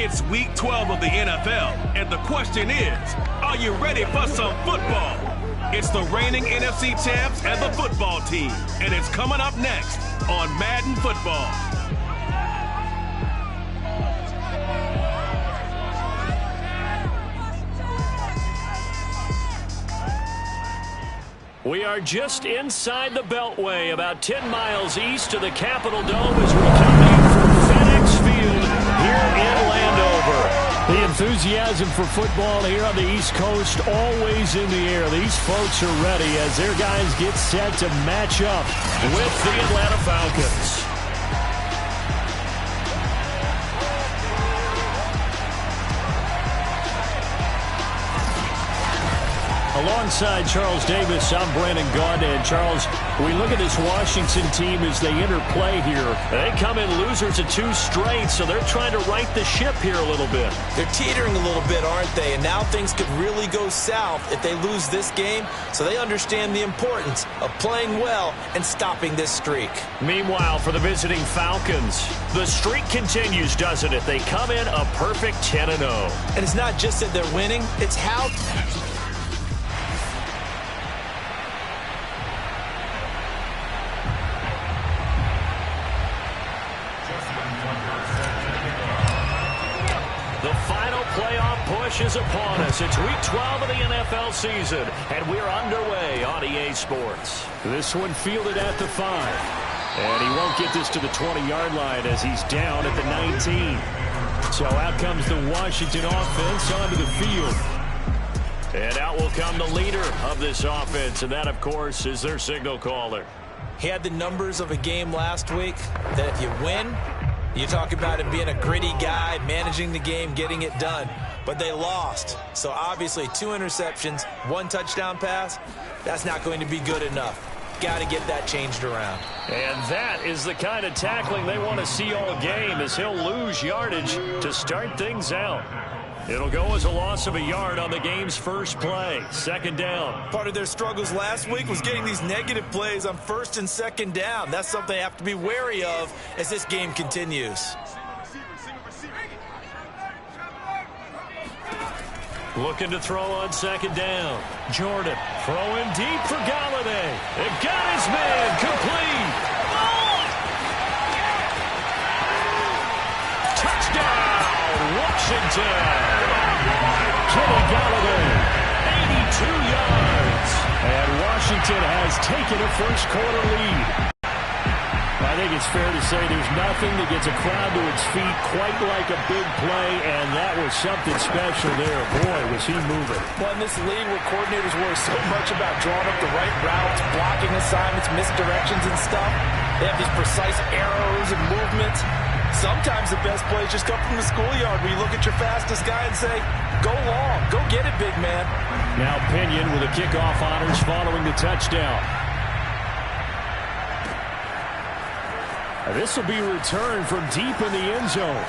It's week 12 of the NFL, and the question is, are you ready for some football? It's the reigning NFC champs and the football team, and it's coming up next on Madden Football. We are just inside the Beltway, about 10 miles east of the Capitol Dome as we come in from FedEx Field here in Landover. The enthusiasm for football here on the East Coast always in the air. These folks are ready as their guys get set to match up with the Atlanta Falcons. Alongside Charles Davis, I'm Brandon Gaudin. And Charles, we look at this Washington team as they interplay here. They come in losers of 2 straight, so they're trying to right the ship here a little bit. They're teetering a little bit, aren't they? And now things could really go south if they lose this game, so they understand the importance of playing well and stopping this streak. Meanwhile, for the visiting Falcons, the streak continues, doesn't it? They come in a perfect 10-0. And it's not just that they're winning, it's how... is upon us. It's week 12 of the NFL season, and we're underway on EA Sports. This one fielded at the 5, and he won't get this to the 20-yard line as he's down at the 19. So out comes the Washington offense onto the field. And out will come the leader of this offense, and that, of course, is their signal caller. He had the numbers of a game last week that if you win, you talk about him being a gritty guy, managing the game, getting it done. But they lost. So obviously 2 interceptions, 1 touchdown pass, that's not going to be good enough. Got to get that changed around. And that is the kind of tackling they want to see all game as he'll lose yardage to start things out. It'll go as a loss of a yard on the game's first play. 2nd down. Part of their struggles last week was getting these negative plays on 1st and 2nd down. That's something they have to be wary of as this game continues. Looking to throw on 2nd down. Jordan throwing deep for Galladay. They've got his man complete. Touchdown, Washington. Kenny Galladay, 82 yards. And Washington has taken a first-quarter lead. I think it's fair to say there's nothing that gets a crowd to its feet quite like a big play, and that was something special there. Boy, was he moving. Well, in this league where coordinators worry so much about drawing up the right routes, blocking assignments, misdirections and stuff, they have these precise arrows and movements. Sometimes the best plays just come from the schoolyard where you look at your fastest guy and say, go long, go get it, big man. Now Pinion with the kickoff honors following the touchdown. This will be returned from deep in the end zone.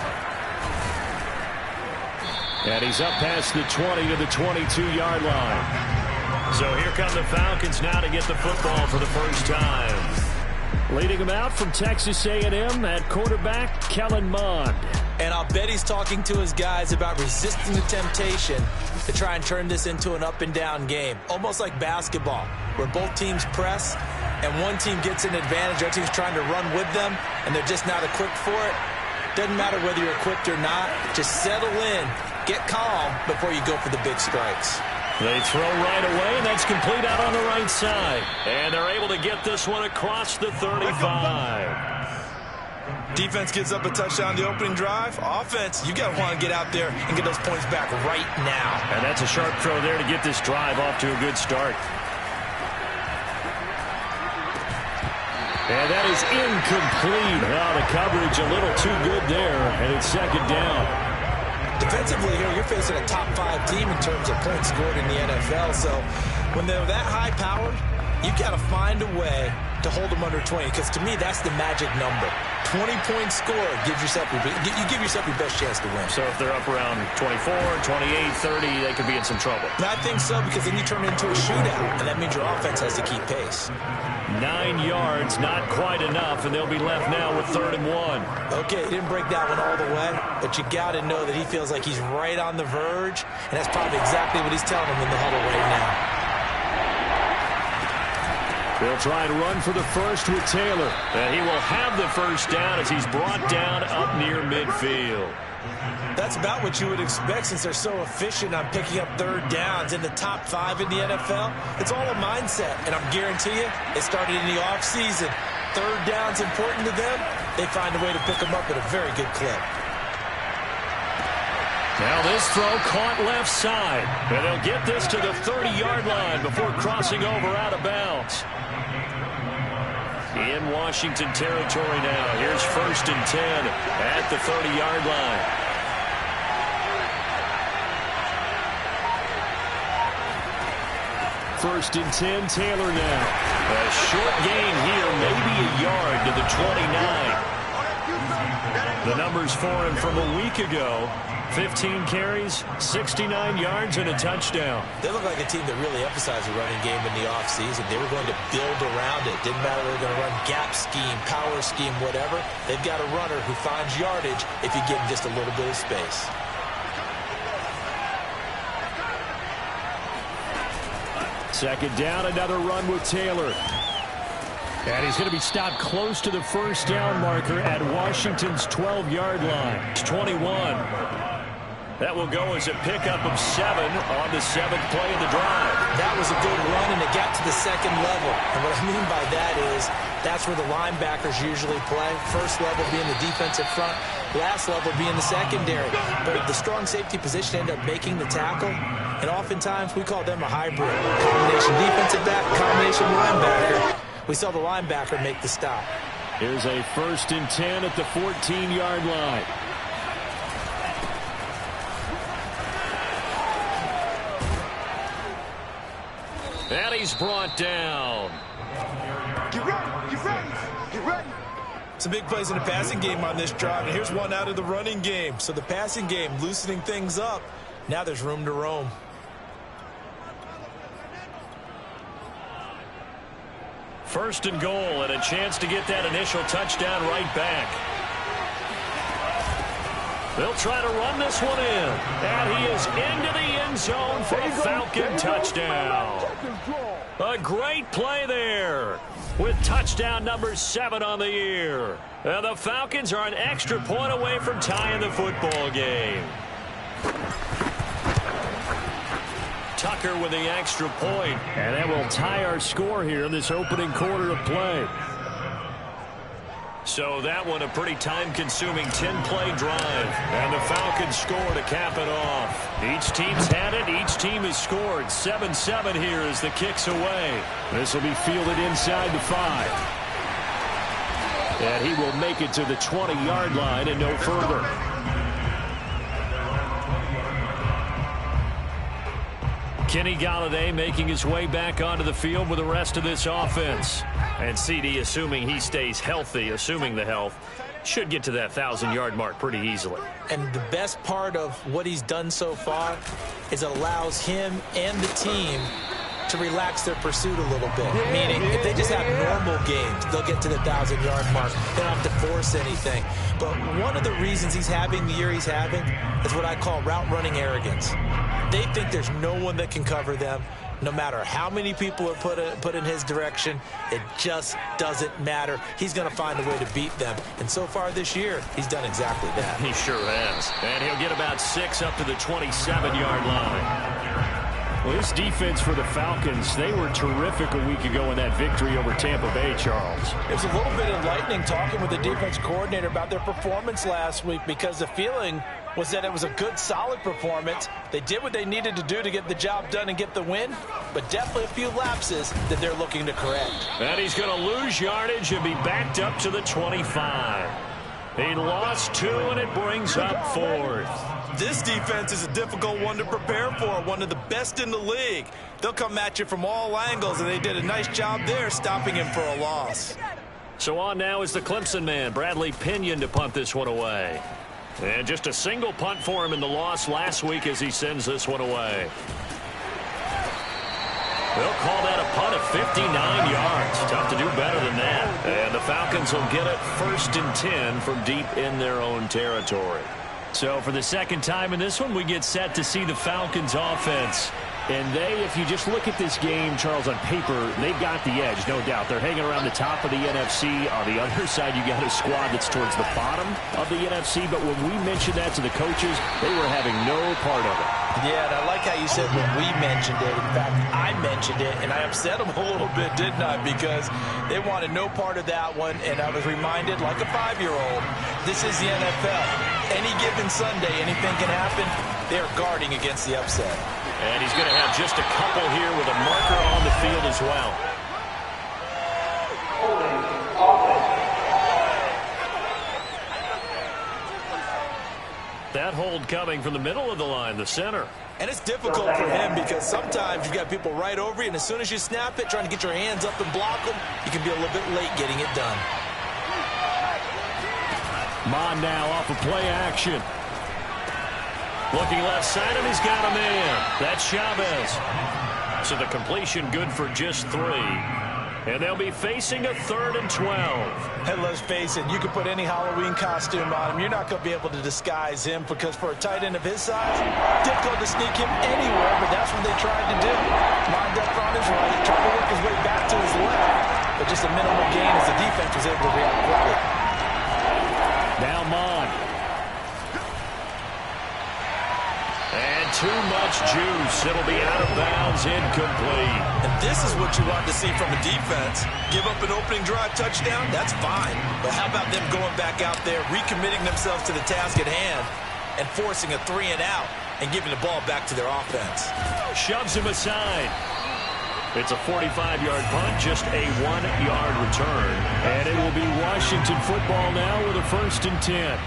And he's up past the 20 to the 22-yard line. So here come the Falcons now to get the football for the first time. Leading them out from Texas A&M at quarterback, Kellen Mond. And I'll bet he's talking to his guys about resisting the temptation to try and turn this into an up-and-down game. Almost like basketball, where both teams press, and one team gets an advantage, the other team's trying to run with them, and they're just not equipped for it. Doesn't matter whether you're equipped or not. Just settle in, get calm before you go for the big strikes. They throw right away, and that's complete out on the right side. And they're able to get this one across the 35. Defense gets up a touchdown the opening drive. Offense, you got to want to get out there and get those points back right now. And that's a sharp throw there to get this drive off to a good start. And that is incomplete. Now the coverage a little too good there, and it's 2nd down. Defensively here, you're facing a top 5 team in terms of points scored in the NFL. So when they're that high-powered, You got to find a way to hold them under 20, because to me, that's the magic number. 20-point score, you give yourself your best chance to win. So if they're up around 24, 28, 30, they could be in some trouble. And I think so, because then you turn it into a shootout, and that means your offense has to keep pace. 9 yards, not quite enough, and they'll be left now with 3rd and 1. Okay, he didn't break that one all the way, but you got to know that he feels like he's right on the verge, and that's probably exactly what he's telling him in the huddle right now. They'll try and run for the first with Taylor. And he will have the first down as he's brought down up near midfield. That's about what you would expect since they're so efficient on picking up 3rd downs in the top 5 in the NFL. It's all a mindset, and I'm guarantee you, it started in the offseason. 3rd down's important to them. They find a way to pick them up at a very good clip. Now this throw caught left side. And they'll get this to the 30-yard line before crossing over out of bounds. In Washington territory now. Here's 1st and 10 at the 30-yard line. First and 10, Taylor now. A short gain here, maybe a yard to the 29. The numbers for him from a week ago. 15 carries, 69 yards, and a touchdown. They look like a team that really emphasized the running game in the offseason. They were going to build around it. Didn't matter if they were going to run gap scheme, power scheme, whatever. They've got a runner who finds yardage if you give him just a little bit of space. Second down, another run with Taylor. And he's going to be stopped close to the first down marker at Washington's 12-yard line. It's 21. That will go as a pickup of 7 on the 7th play of the drive. That was a good run, and it got to the 2nd level. And what I mean by that is that's where the linebackers usually play. First level being the defensive front, last level being the secondary. But the strong safety position ended up making the tackle, and oftentimes we call them a hybrid. Combination defensive back, combination linebacker. We saw the linebacker make the stop. Here's a 1st and 10 at the 14-yard line. And he's brought down. Get ready, get ready, get ready. Some big plays in the passing game on this drive, and here's one out of the running game. So the passing game loosening things up. Now there's room to roam. First and goal, and a chance to get that initial touchdown right back. They'll try to run this one in. And he is into the end zone for a Falcon touchdown. A great play there with touchdown number 7 on the year. And the Falcons are an extra point away from tying the football game. Tucker with the extra point, and that will tie our score here in this opening quarter of play. So that one a pretty time-consuming 10-play drive, and the Falcons score to cap it off. Each team's had it. Each team has scored. 7-7 here as the kick's away. This will be fielded inside the 5. And he will make it to the 20-yard line and no further. Kenny Golladay making his way back onto the field with the rest of this offense. And CD, assuming he stays healthy, assuming the health, should get to that 1,000-yard mark pretty easily. And the best part of what he's done so far is it allows him and the team to relax their pursuit a little bit. Meaning, if they just have normal games, they'll get to the 1,000-yard mark. They don't have to force anything. But one of the reasons he's having the year he's having is what I call route running arrogance. They think there's no one that can cover them. No matter how many people are put in his direction, it just doesn't matter. He's going to find a way to beat them. And so far this year, he's done exactly that. He sure has. And he'll get about 6 up to the 27-yard line. Well, this defense for the Falcons, they were terrific a week ago in that victory over Tampa Bay, Charles. It was a little bit enlightening talking with the defense coordinator about their performance last week, because the feeling was that it was a good, solid performance. They did what they needed to do to get the job done and get the win, but definitely a few lapses that they're looking to correct. And he's going to lose yardage and be backed up to the 25. He lost 2, and it brings up 4th. This defense is a difficult one to prepare for, one of the best in the league. They'll come at you from all angles, and they did a nice job there stopping him for a loss. So on now is the Clemson man, Bradley Pinion, to punt this one away. And just a single punt for him in the loss last week as he sends this one away. They'll call that a punt of 59 yards. Tough to do better than that. And the Falcons will get it 1st and 10 from deep in their own territory. So for the second time in this one, we get set to see the Falcons offense. And they, if you just look at this game, Charles, on paper, they've got the edge, no doubt. They're hanging around the top of the NFC. On the other side, you got a squad that's towards the bottom of the NFC. But when we mentioned that to the coaches, they were having no part of it. Yeah, and I like how you said when we mentioned it. In fact, I mentioned it, and I upset them a little bit, didn't I? Because they wanted no part of that one, and I was reminded, like a 5-year-old, this is the NFL. Any given Sunday, anything can happen. They're guarding against the upset. And he's going to have just a couple here with a marker on the field as well. That hold coming from the middle of the line, the center. And it's difficult for him because sometimes you've got people right over you, and as soon as you snap it, trying to get your hands up and block them, you can be a little bit late getting it done. Mon now off of play action. Looking left side, and he's got a man. That's Chavez. So the completion good for just 3. And they'll be facing a 3rd and 12. And let's face it, you can put any Halloween costume on him. You're not going to be able to disguise him because for a tight end of his size, difficult to sneak him anywhere, but that's what they tried to do. Lined up on his right, trying to work his way back to his left, but just a minimal gain as the defense was able to react quickly. Now Mon. And too much juice. It'll be out of bounds, incomplete. And this is what you want to see from a defense. Give up an opening drive touchdown, that's fine. But how about them going back out there, recommitting themselves to the task at hand, and forcing a 3-and-out and giving the ball back to their offense? Shoves him aside. It's a 45-yard punt, just a 1-yard return. And it will be Washington football now with a 1st and 10.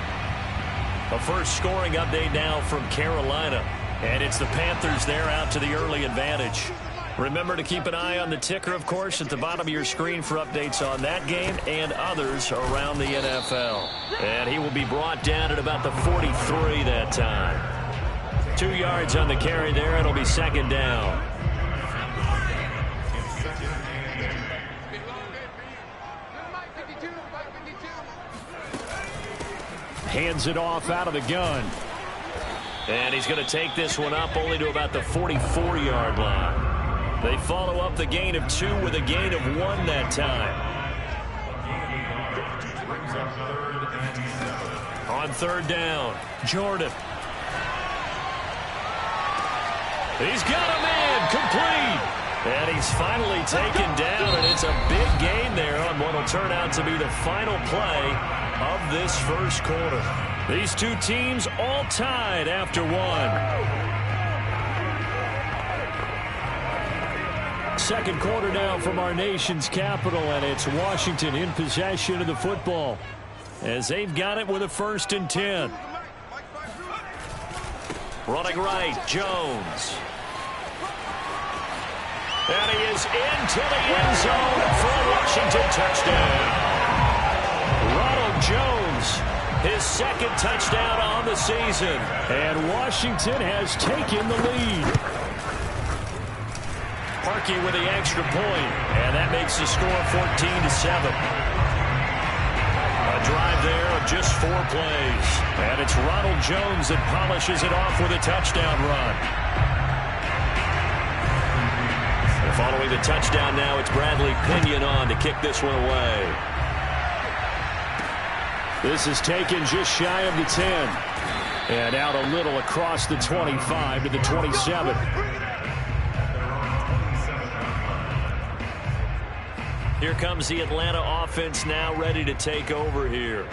A first scoring update now from Carolina. And it's the Panthers there out to the early advantage. Remember to keep an eye on the ticker, of course, at the bottom of your screen for updates on that game and others around the NFL. And he will be brought down at about the 43 that time. 2 yards on the carry there. It'll be 2nd down. Hands it off out of the gun. And he's going to take this one up only to about the 44-yard line. They follow up the gain of 2 with a gain of 1 that time. On 3rd down, Jordan. He's got a man, complete. And he's finally taken down, and it's a big gain there on what will turn out to be the final play of this first quarter. These two teams all tied after 1. 2nd quarter now from our nation's capital, and it's Washington in possession of the football as they've got it with a 1st and 10. Running right, Jones. And he is into the end zone for a Washington touchdown. Ronald Jones, his 2nd touchdown on the season. And Washington has taken the lead. Parkey with the extra point, and that makes the score 14-7. A drive there of just 4 plays. And it's Ronald Jones that polishes it off with a touchdown run. Following the touchdown now, it's Bradley Pinion on to kick this one away. This is taken just shy of the 10. And out a little across the 25 to the 27. Here comes the Atlanta offense now ready to take over here.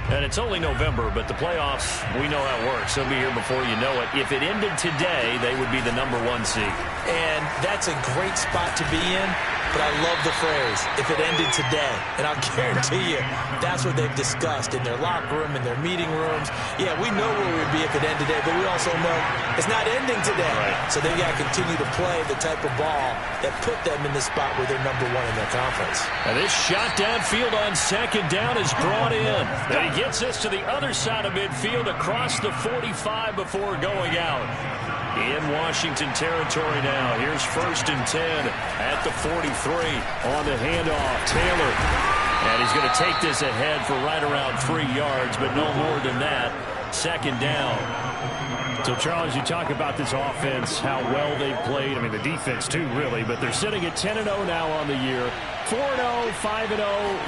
And it's only November, but the playoffs, we know how it works. They'll be here before you know it. If it ended today, they would be the #1 seed. And that's a great spot to be in but I love the phrase, if it ended today. And I'll guarantee you, that's what they've discussed in their locker room, in their meeting rooms. Yeah, we know where we'd be if it ended today, but we also know it's not ending today. Right. So they've got to continue to play the type of ball that put them in the spot where they're #1 in their conference. And this shot downfield on second down is brought in. And he gets this to the other side of midfield across the 45 before going out. In Washington territory now. Here's 1st and 10 at the 43 on the handoff. Taylor. And he's going to take this ahead for right around 3 yards, but no more than that. 2nd down. So, Charles, you talk about this offense, how well they've played. I mean, the defense, too, really. But they're sitting at 10-0 now on the year. 4-0, 5-0,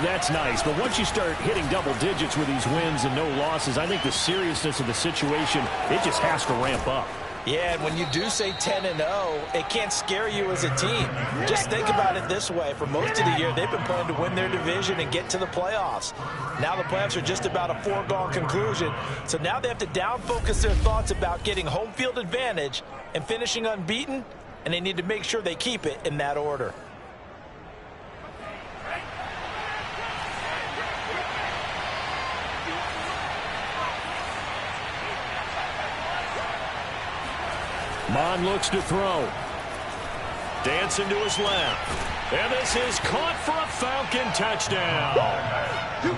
that's nice. But once you start hitting double digits with these wins and no losses, I think the seriousness of the situation, it just has to ramp up. Yeah, and when you do say 10-0, it can't scare you as a team. Just think about it this way. For most of the year, they've been playing to win their division and get to the playoffs. Now the playoffs are just about a foregone conclusion. So now they have to down-focus their thoughts about getting home field advantage and finishing unbeaten, and they need to make sure they keep it in that order. Mon looks to throw. Dancing to his left. And this is caught for a Falcon touchdown.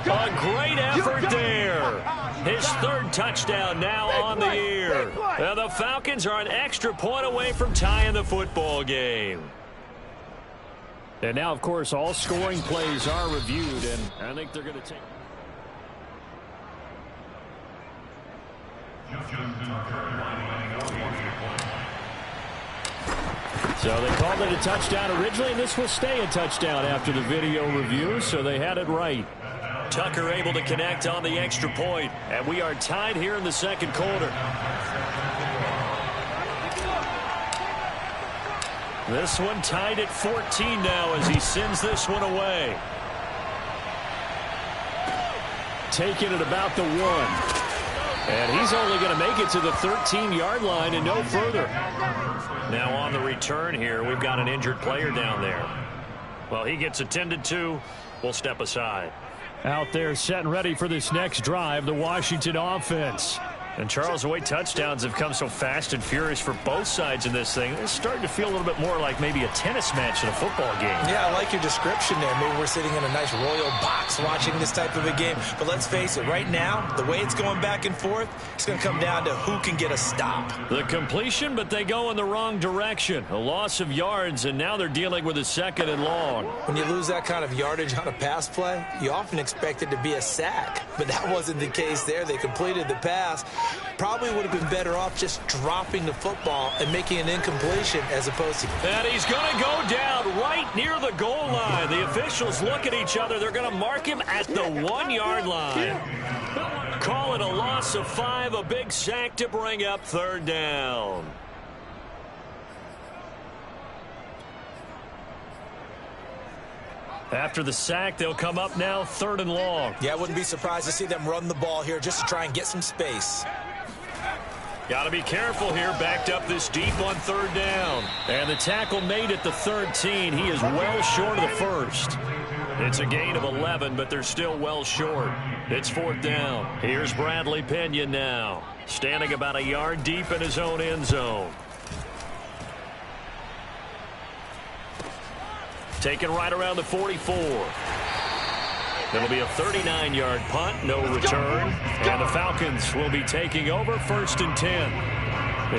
A great effort there. His 3rd touchdown now on the year. And the Falcons are an extra point away from tying the football game. And now, of course, all scoring plays are reviewed, and I think they're going to take... So they called it a touchdown originally, and this will stay a touchdown after the video review, so they had it right. Tucker able to connect on the extra point, and we are tied here in the 2nd quarter. This one tied at 14 now as he sends this one away. Taking it about the 1. And he's only going to make it to the 13-yard line and no further. Now on the return here, we've got an injured player down there. Well, he gets attended to. We'll step aside. Out there set and ready for this next drive, the Washington offense. And, Charles, the way touchdowns have come so fast and furious for both sides in this thing, it's starting to feel a little bit more like maybe a tennis match in a football game. Yeah, I like your description there. Maybe we're sitting in a nice royal box watching this type of a game. But let's face it, right now, the way it's going back and forth, it's going to come down to who can get a stop. The completion, but they go in the wrong direction. A loss of yards, and now they're dealing with a 2nd and long. When you lose that kind of yardage on a pass play, you often expect it to be a sack. But that wasn't the case there. They completed the pass. Probably would have been better off just dropping the football and making an incompletion as opposed to... And he's going to go down right near the goal line. The officials look at each other. They're going to mark him at the 1-yard line. Call it a loss of 5, a big sack to bring up 3rd down. After the sack, they'll come up now 3rd and long. Yeah, I wouldn't be surprised to see them run the ball here just to try and get some space. Got to be careful here, backed up this deep on 3rd down. And the tackle made at the 13. He is well short of the 1st. It's a gain of 11, but they're still well short. It's 4th down. Here's Bradley Pinion now, standing about a yard deep in his own end zone. Taken right around the 44. It'll be a 39-yard punt, no return. And the Falcons will be taking over 1st and 10.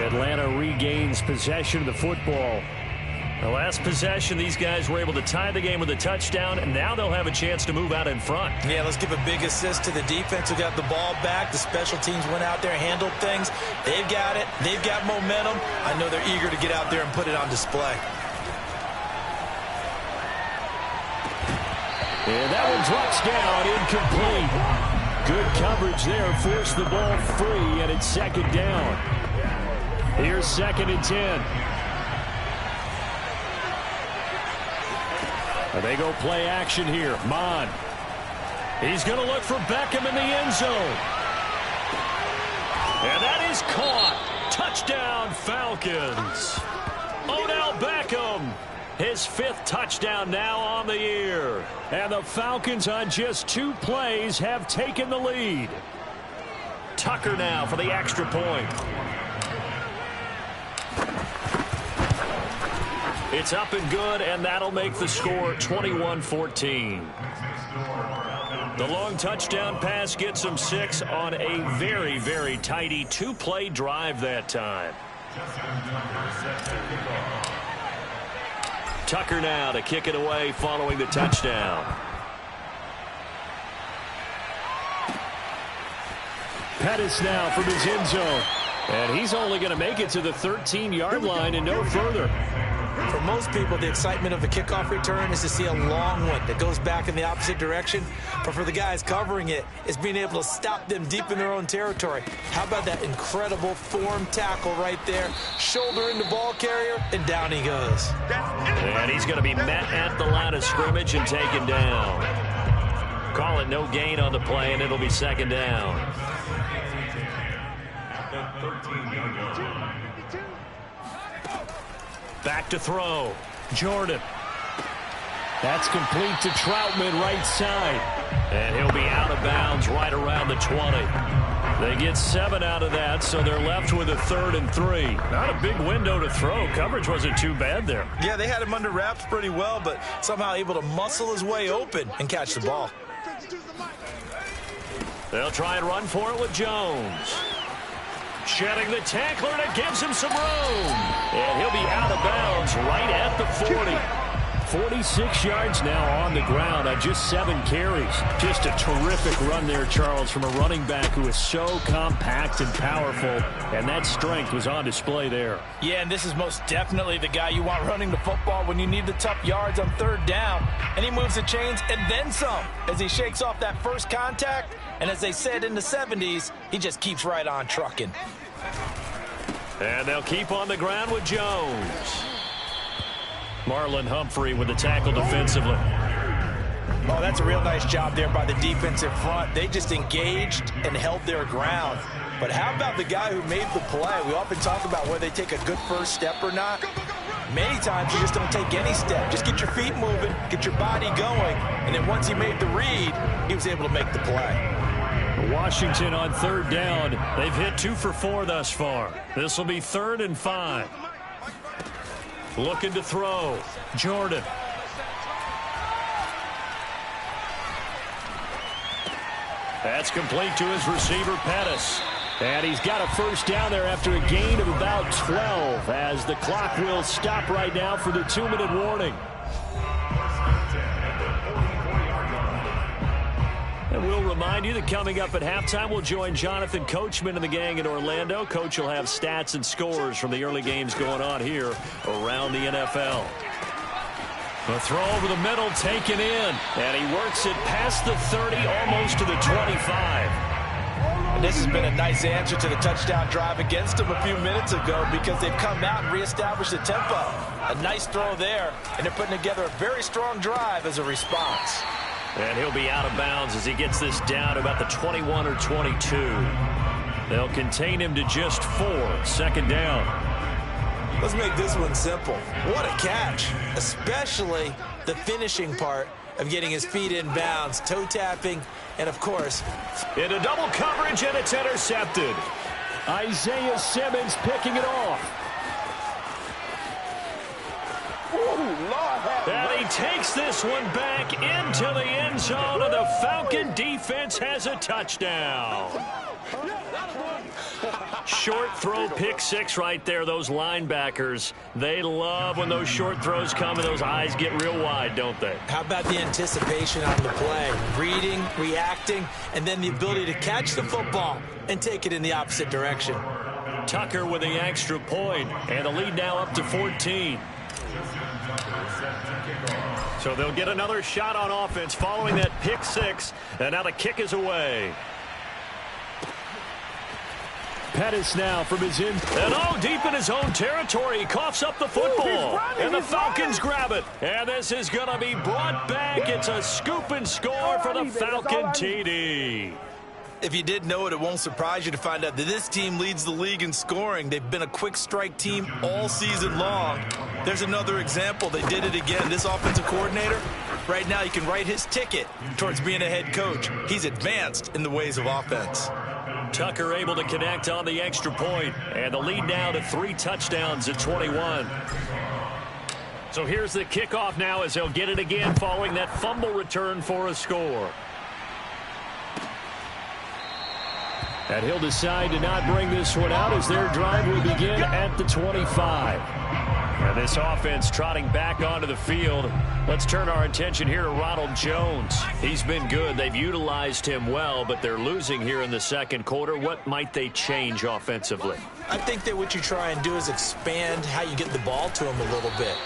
Atlanta regains possession of the football. The last possession, these guys were able to tie the game with a touchdown, and now they'll have a chance to move out in front. Yeah, let's give a big assist to the defense who got the ball back. The special teams went out there, handled things. They've got it. They've got momentum. I know they're eager to get out there and put it on display. And that one drops down, incomplete. Good coverage there, forced the ball free, and it's 2nd down. Here's 2nd and 10. And they go play action here. Mon. He's going to look for Beckham in the end zone. And that is caught. Touchdown, Falcons. Odell Beckham His 5th touchdown now on the year. And the Falcons on just 2 plays have taken the lead. Tucker now for the extra point. It's up and good, and that'll make the score 21-14. The long touchdown pass gets him 6 on a very, very tidy 2-play drive that time. Tucker now to kick it away following the touchdown. Pettis now from his end zone. And he's only going to make it to the 13-yard line and no further. For most people, the excitement of the kickoff return is to see a long one that goes back in the opposite direction. But for the guys covering it, it's being able to stop them deep in their own territory. How about that incredible form tackle right there? Shoulder in the ball carrier, and down he goes. And he's going to be met at the line of scrimmage and taken down. Call it no gain on the play, and it'll be 2nd down. Back to throw. Jordan. That's complete to Troutman right side. And he'll be out of bounds right around the 20. They get 7 out of that, so they're left with a 3rd and 3. Not a big window to throw. Coverage wasn't too bad there. Yeah, they had him under wraps pretty well, but somehow able to muscle his way open and catch the ball. They'll try and run for it with Jones. Shedding the tackler, and it gives him some room. And he'll be out of bounds right at the 40. 46 yards now on the ground on just 7 carries. Just a terrific run there, Charles, from a running back who is so compact and powerful, and that strength was on display there. Yeah, and this is most definitely the guy you want running the football when you need the tough yards on 3rd down. And he moves the chains and then some as he shakes off that first contact. And as they said in the 70s, he just keeps right on trucking. And they'll keep on the ground with Jones. Marlon Humphrey with the tackle defensively. Oh, that's a real nice job there by the defensive front. They just engaged and held their ground. But how about the guy who made the play? We often talk about whether they take a good first step or not. Many times you just don't take any step. Just get your feet moving, get your body going, and then once he made the read, he was able to make the play. Washington on 3rd down. They've hit 2 for 4 thus far. This will be 3rd and 5. Looking to throw. Jordan. That's complete to his receiver, Pettis. And he's got a first down there after a gain of about 12 as the clock will stop right now for the 2-minute warning. And we'll remind you that coming up at halftime, we'll join Jonathan Coachman and the gang in Orlando. Coach will have stats and scores from the early games going on here around the NFL. The throw over the middle taken in, and he works it past the 30, almost to the 25. And this has been a nice answer to the touchdown drive against them a few minutes ago because they've come out and reestablished the tempo. A nice throw there, and they're putting together a very strong drive as a response. And he'll be out of bounds as he gets this down to about the 21 or 22. They'll contain him to just 4, 2nd down. Let's make this one simple. What a catch, especially the finishing part of getting his feet in bounds, toe tapping, and of course, into double coverage, and it's intercepted. Isaiah Simmons picking it off. And he takes this one back into the end zone, and the Falcon defense has a touchdown. Short throw, pick 6 right there. Those linebackers, they love when those short throws come and those eyes get real wide, don't they? How about the anticipation on the play? Reading, reacting, and then the ability to catch the football and take it in the opposite direction. Tucker with the extra point, and the lead now up to 14. So they'll get another shot on offense following that pick 6, and now the kick is away. Pettis now from his in. And deep in his own territory. He coughs up the football. And the Falcons grab it. And this is going to be brought back. It's a scoop and score for the Falcon TD. If you did know it, it won't surprise you to find out that this team leads the league in scoring. They've been a quick strike team all season long. There's another example. They did it again. This offensive coordinator, right now, you can write his ticket towards being a head coach. He's advanced in the ways of offense. Tucker able to connect on the extra point, and the lead now to 3 touchdowns at 21. So here's the kickoff now as they'll get it again following that fumble return for a score. And he'll decide to not bring this one out as their drive will begin at the 25. And this offense trotting back onto the field. Let's turn our attention here to Ronald Jones. He's been good. They've utilized him well, but they're losing here in the second quarter. What might they change offensively? I think that what you try and do is expand how you get the ball to him a little bit.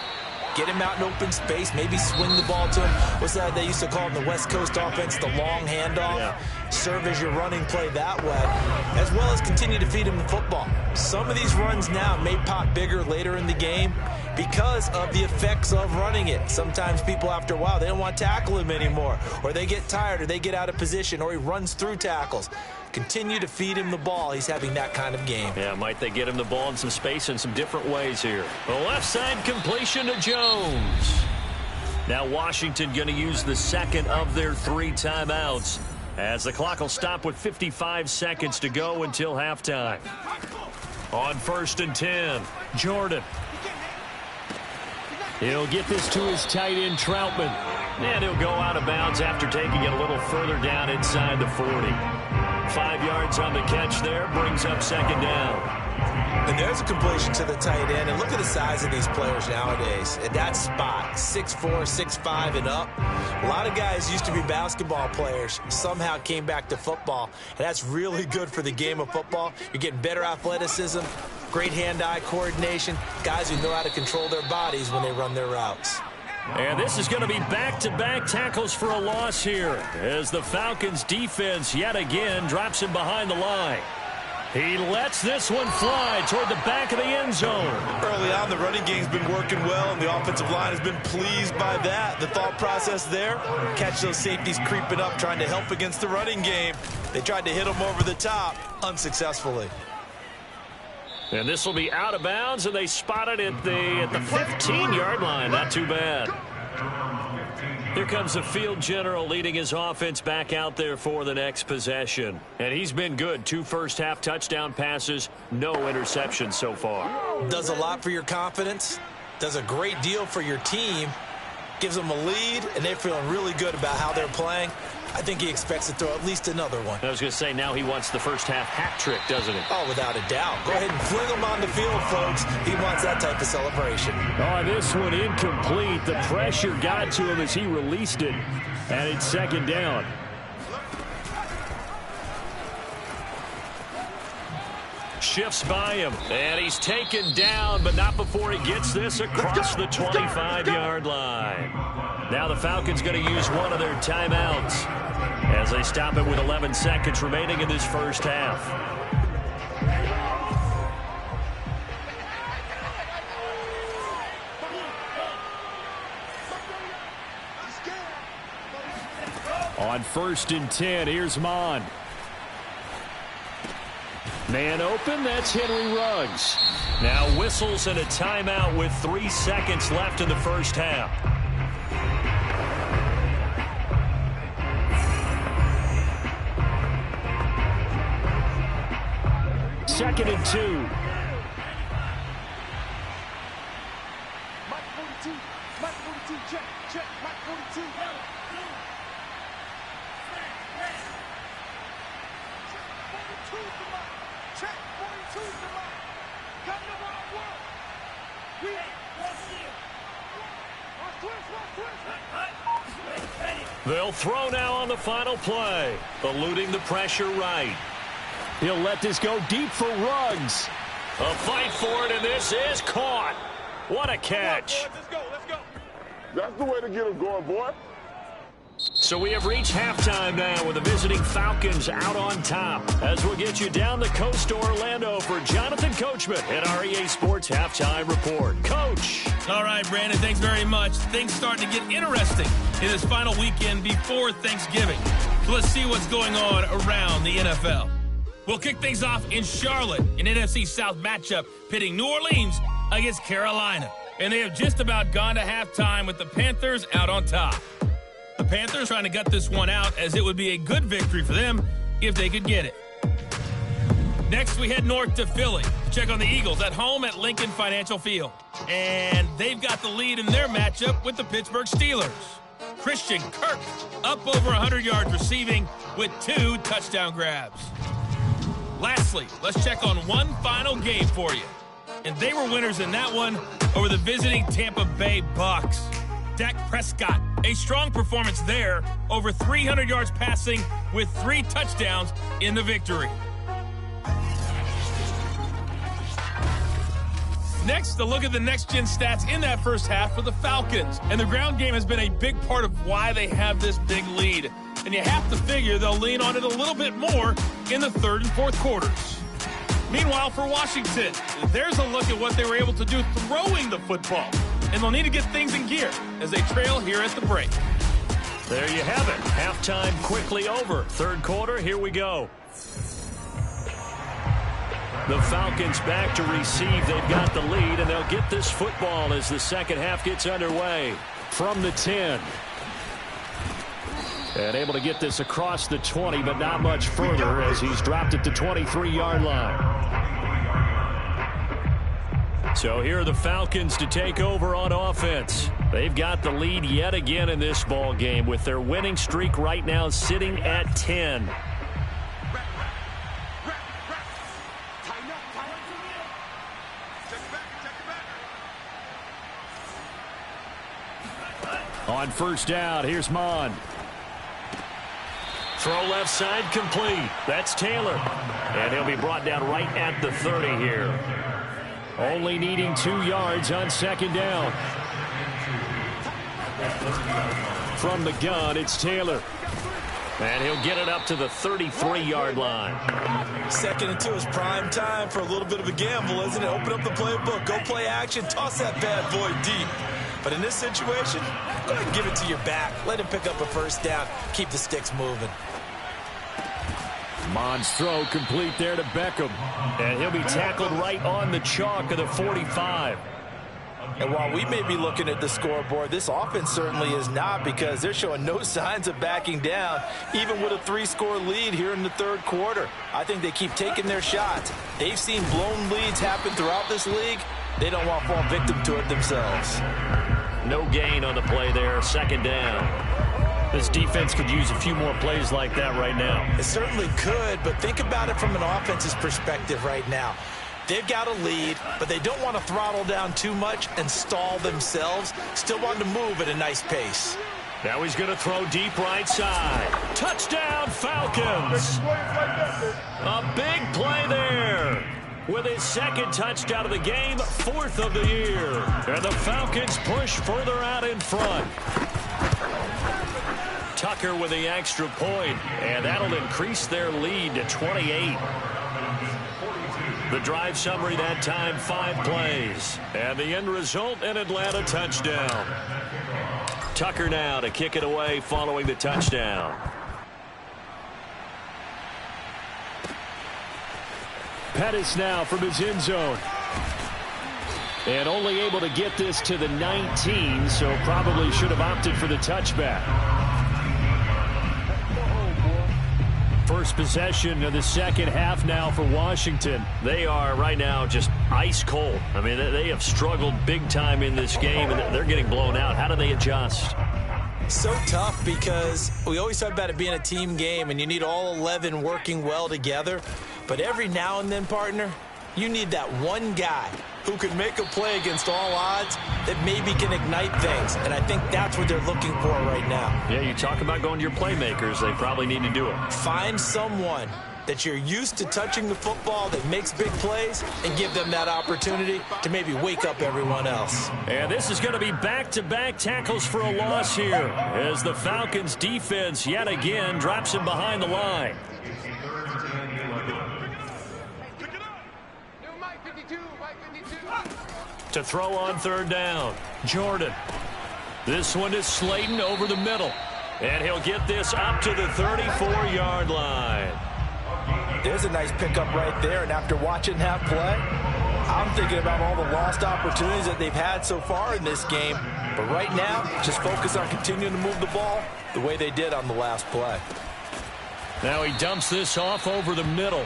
Get him out in open space, maybe swing the ball to him. What's that they used to call in the West Coast offense, the long handoff? Yeah. Serve as your running play that way, as well as continue to feed him the football. Some of these runs now may pop bigger later in the game because of the effects of running it. Sometimes people, after a while, they don't want to tackle him anymore, or they get tired, or they get out of position, or he runs through tackles. Continue to feed him the ball. He's having that kind of game. Yeah, might they get him the ball in some space in some different ways here. The left side completion to Jones. Now Washington going to use the second of their 3 timeouts as the clock will stop with 55 seconds to go until halftime. On 1st and 10, Jordan. He'll get this to his tight end, Troutman. And he'll go out of bounds after taking it a little further down inside the 40. 5 yards on the catch there, brings up 2nd down. And there's a completion to the tight end. And look at the size of these players nowadays. At that spot, 6'4", 6'5", and up. A lot of guys used to be basketball players, somehow came back to football. And that's really good for the game of football. You're getting better athleticism, great hand-eye coordination, guys who know how to control their bodies when they run their routes. And this is going to be back-to-back tackles for a loss here as the Falcons defense yet again drops him behind the line. He lets this one fly toward the back of the end zone. Early on, the running game's been working well, and the offensive line has been pleased by that. The thought process there, catch those safeties creeping up, trying to help against the running game. They tried to hit them over the top, unsuccessfully. And this will be out of bounds, and they spot it at the 15-yard line. Not too bad. Here comes the field general leading his offense back out there for the next possession. And he's been good. 2 first-half touchdown passes, no interceptions so far. Does a lot for your confidence. Does a great deal for your team. Gives them a lead, and they're feeling really good about how they're playing. I think he expects to throw at least another one. I was going to say, now he wants the first-half hat trick, doesn't he? Oh, without a doubt. Go ahead and fling him on the field, folks. He wants that type of celebration. Oh, this one incomplete. The pressure got to him as he released it, and it's 2nd down. Shifts by him, and he's taken down, but not before he gets this across the 25-yard line. Now the Falcons going to use one of their timeouts as they stop it with 11 seconds remaining in this first half. On 1st and 10, here's Mon. Man open, that's Henry Ruggs. Now whistles and a timeout with 3 seconds left in the first half. Second and 2. Mike 42, check, Mike 42. Check, 42 to Mike. Come to what They'll throw now on the final play, eluding the pressure right. He'll let this go deep for Ruggs. A fight for it, and this is caught. What a catch. Let's go. That's the way to get him going, boy. So we have reached halftime now with the visiting Falcons out on top. As we'll get you down the coast to Orlando for Jonathan Coachman at our EA Sports Halftime Report. Coach. All right, Brandon, thanks very much. Things starting to get interesting in this final weekend before Thanksgiving. So let's see what's going on around the NFL. We'll kick things off in Charlotte, an NFC South matchup pitting New Orleans against Carolina. And they have just about gone to halftime with the Panthers out on top. The Panthers trying to gut this one out as it would be a good victory for them if they could get it. Next, we head north to Philly to check on the Eagles at home at Lincoln Financial Field. And they've got the lead in their matchup with the Pittsburgh Steelers. Christian Kirk up over 100 yards receiving with 2 touchdown grabs. Lastly, let's check on one final game for you. And they were winners in that one over the visiting Tampa Bay Bucs. Dak Prescott, a strong performance there, over 300 yards passing with 3 touchdowns in the victory. Next, a look at the next-gen stats in that first half for the Falcons. And the ground game has been a big part of why they have this big lead. And you have to figure they'll lean on it a little bit more in the third and fourth quarters. Meanwhile, for Washington, there's a look at what they were able to do throwing the football. And they'll need to get things in gear as they trail here at the break. There you have it. Halftime quickly over. Third quarter, here we go. The Falcons back to receive. They've got the lead, and they'll get this football as the second half gets underway. From the 10. And able to get this across the 20, but not much further as he's dropped it to 23-yard line. So here are the Falcons to take over on offense. They've got the lead yet again in this ball game with their winning streak right now sitting at 10. On first down, here's Mond. Throw left side complete. That's Taylor. And he'll be brought down right at the 30 here. Only needing 2 yards on second down. From the gun, it's Taylor. And he'll get it up to the 33-yard line. 2nd and 2 is prime time for a little bit of a gamble, isn't it? Open up the playbook, go play action, toss that bad boy deep. But in this situation, go ahead and give it to your back. Let him pick up a first down. Keep the sticks moving. Mond's throw complete there to Beckham. And he'll be tackled right on the chalk of the 45. And while we may be looking at the scoreboard, this offense certainly is not, because they're showing no signs of backing down, even with a 3-score lead here in the third quarter. I think they keep taking their shots. They've seen blown leads happen throughout this league. They don't want to fall victim to it themselves. No gain on the play there, second down. This defense could use a few more plays like that right now. It certainly could, but think about it from an offense's perspective right now. They've got a lead, but they don't want to throttle down too much and stall themselves. Still want to move at a nice pace. Now he's going to throw deep right side. Touchdown, Falcons! A big play there. With his second touchdown of the game, 4th of the year. And the Falcons push further out in front. Tucker with the extra point, and that'll increase their lead to 28. The drive summary that time, 5 plays. And the end result, an Atlanta touchdown. Tucker now to kick it away following the touchdown. Pettis now from his end zone. And only able to get this to the 19, so probably should have opted for the touchback. First possession of the second half now for Washington. They are right now just ice cold. I mean, they have struggled big time in this game, and they're getting blown out. How do they adjust? So tough, because we always talk about it being a team game, and you need all 11 working well together. But every now and then, partner, you need that one guy who can make a play against all odds that maybe can ignite things. And I think that's what they're looking for right now. Yeah, you talk about going to your playmakers. They probably need to do it. Find someone that you're used to touching the football, that makes big plays, and give them that opportunity to maybe wake up everyone else. And this is going to be back-to-back tackles for a loss here as the Falcons defense yet again drops him behind the line. To throw on third down, Jordan. This one is Slayton over the middle. And he'll get this up to the 34-yard line. There's a nice pickup right there, and after watching that play, I'm thinking about all the lost opportunities that they've had so far in this game. But right now, just focus on continuing to move the ball the way they did on the last play. Now he dumps this off over the middle.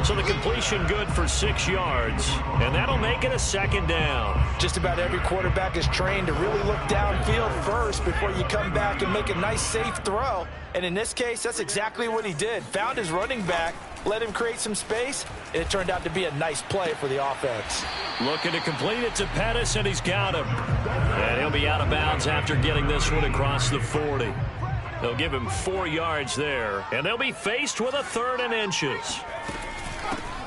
So the completion good for 6 yards, and that'll make it a second down. Just about every quarterback is trained to really look downfield first before you come back and make a nice, safe throw. And in this case, that's exactly what he did. Found his running back, let him create some space, and it turned out to be a nice play for the offense. Looking to complete it to Pettis, and he's got him. And he'll be out of bounds after getting this one across the 40. They'll give him 4 yards there, and they'll be faced with a 3rd and inches.